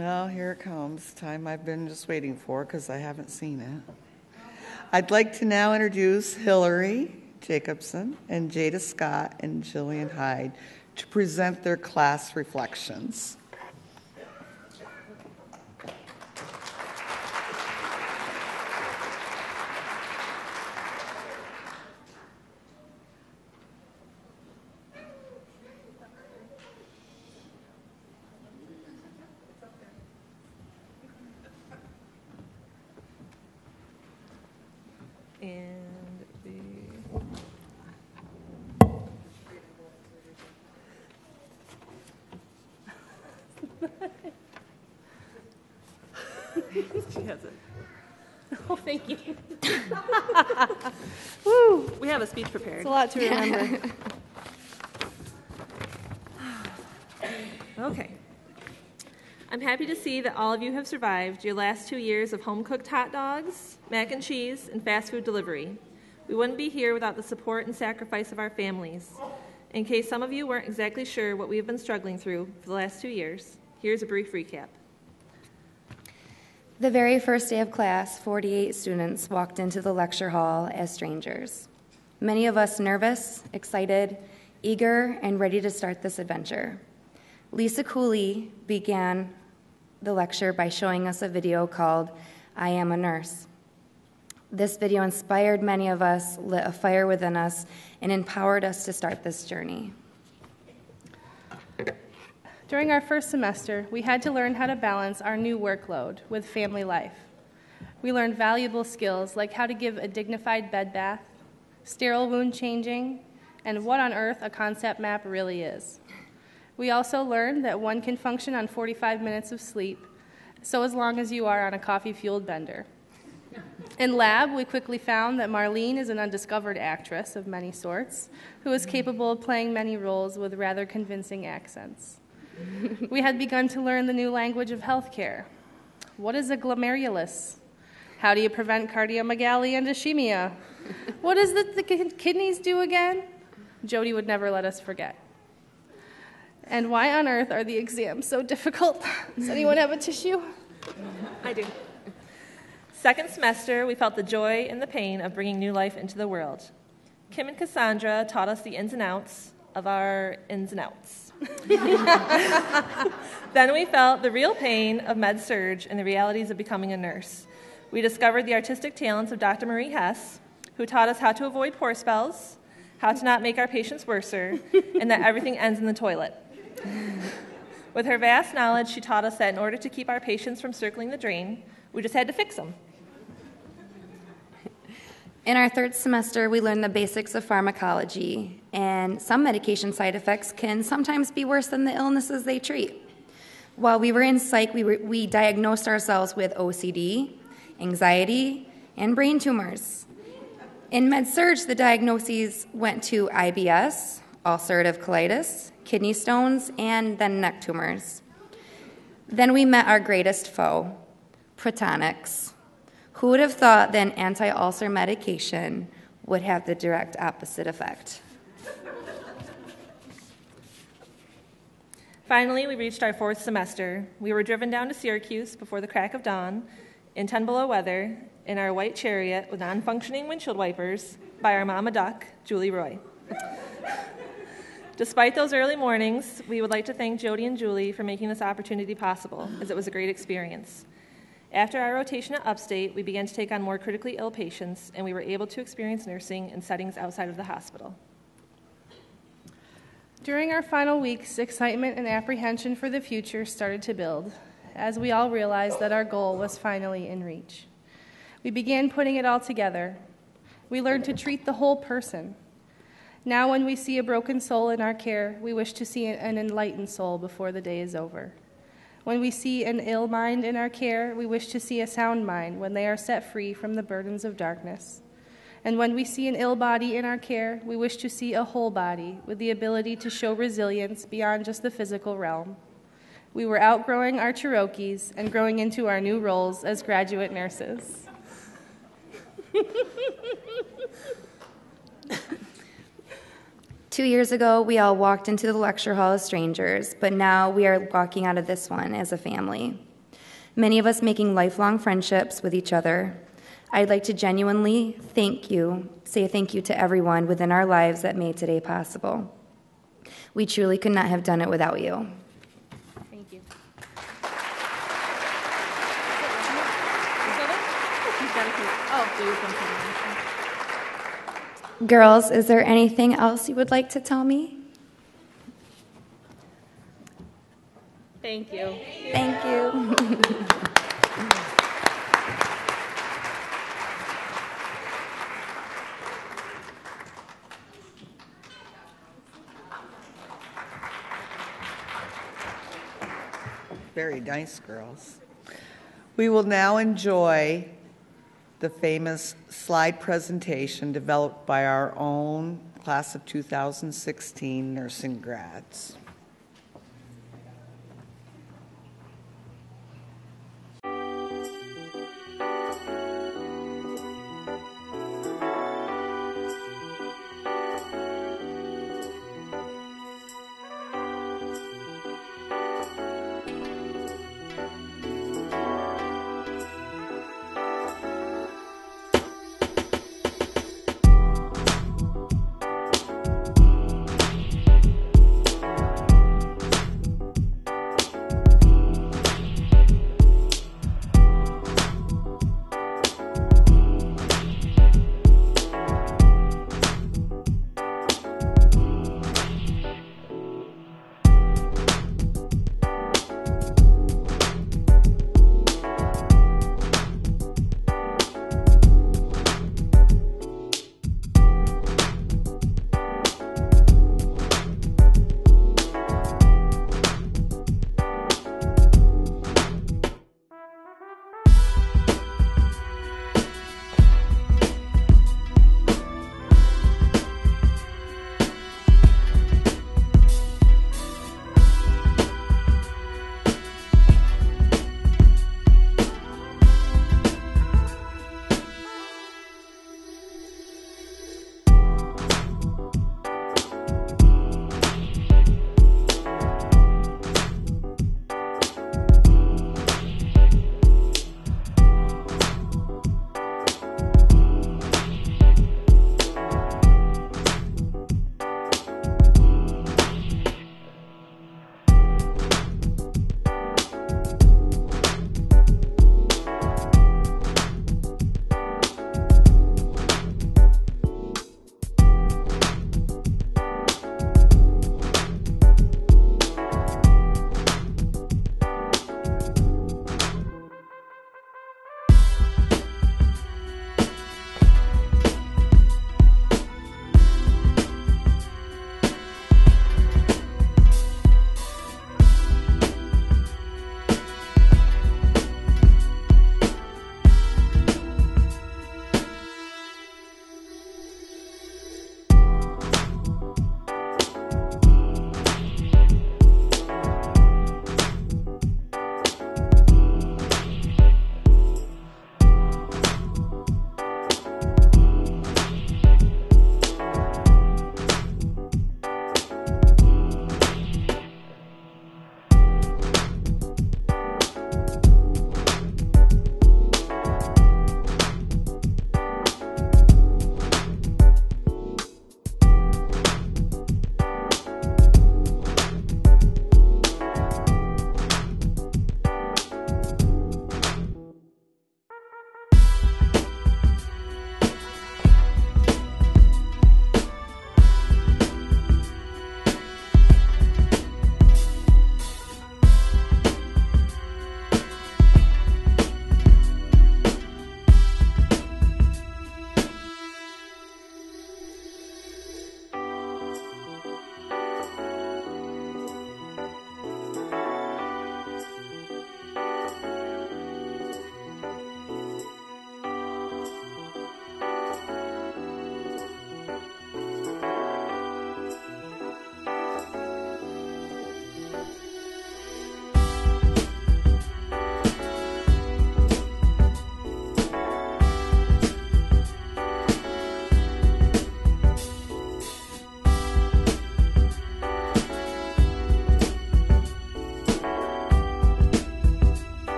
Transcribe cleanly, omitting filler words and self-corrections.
Well, here it comes. Time I've been just waiting for because I haven't seen it. I'd like to now introduce Hillary Jacobson and Jada Scott and Jillian Hyde to present their class reflections. She has it. Oh, thank you. Woo, we have a speech prepared. It's a lot to remember. Okay. I'm happy to see that all of you have survived your last 2 years of home-cooked hot dogs, mac and cheese, and fast food delivery. We wouldn't be here without the support and sacrifice of our families. In case some of you weren't exactly sure what we have been struggling through for the last 2 years, here's a brief recap. The very first day of class, 48 students walked into the lecture hall as strangers. Many of us nervous, excited, eager, and ready to start this adventure. Lisa Cooley began the lecture by showing us a video called I Am a Nurse. This video inspired many of us, lit a fire within us, and empowered us to start this journey. During our first semester, we had to learn how to balance our new workload with family life. We learned valuable skills like how to give a dignified bed bath, sterile wound changing, and what on earth a concept map really is. We also learned that one can function on 45 minutes of sleep, so as long as you are on a coffee-fueled bender. In lab, we quickly found that Marlene is an undiscovered actress of many sorts who is capable of playing many roles with rather convincing accents. We had begun to learn the new language of healthcare. What is a glomerulus? How do you prevent cardiomegaly and ischemia? What does the kidneys do again? Jody would never let us forget. And why on earth are the exams so difficult? Does anyone have a tissue? I do. Second semester, we felt the joy and the pain of bringing new life into the world. Kim and Cassandra taught us the ins and outs of our ins and outs. Then we felt the real pain of med-surg and the realities of becoming a nurse. We discovered the artistic talents of Dr. Marie Hess, who taught us how to avoid poor spells, how to not make our patients worser, and that everything ends in the toilet. With her vast knowledge, she taught us that in order to keep our patients from circling the drain, we just had to fix them. In our third semester, we learned the basics of pharmacology, and some medication side effects can sometimes be worse than the illnesses they treat. While we were in psych, we diagnosed ourselves with OCD, anxiety, and brain tumors. In med-surg, the diagnoses went to IBS, ulcerative colitis, kidney stones, and then neck tumors. Then we met our greatest foe, Protonix. Who would have thought that an anti-ulcer medication would have the direct opposite effect? Finally, we reached our fourth semester. We were driven down to Syracuse before the crack of dawn, in 10 below weather, in our white chariot with non-functioning windshield wipers by our mama duck, Julie Roy. Despite those early mornings, we would like to thank Jody and Julie for making this opportunity possible, as it was a great experience. After our rotation at Upstate, we began to take on more critically ill patients, and we were able to experience nursing in settings outside of the hospital. During our final weeks, excitement and apprehension for the future started to build, as we all realized that our goal was finally in reach. We began putting it all together. We learned to treat the whole person. Now when we see a broken soul in our care, we wish to see an enlightened soul before the day is over. When we see an ill mind in our care, we wish to see a sound mind when they are set free from the burdens of darkness. And when we see an ill body in our care, we wish to see a whole body with the ability to show resilience beyond just the physical realm. We were outgrowing our Cherokees and growing into our new roles as graduate nurses. 2 years ago, we all walked into the lecture hall as strangers, but now we are walking out of this one as a family. many of us making lifelong friendships with each other. I'd like to genuinely say thank you to everyone within our lives that made today possible. We truly could not have done it without you. Thank you. Girls, is there anything else you would like to tell me? Thank you. Thank you. Very nice, girls. We will now enjoy the famous slide presentation developed by our own class of 2016 nursing grads.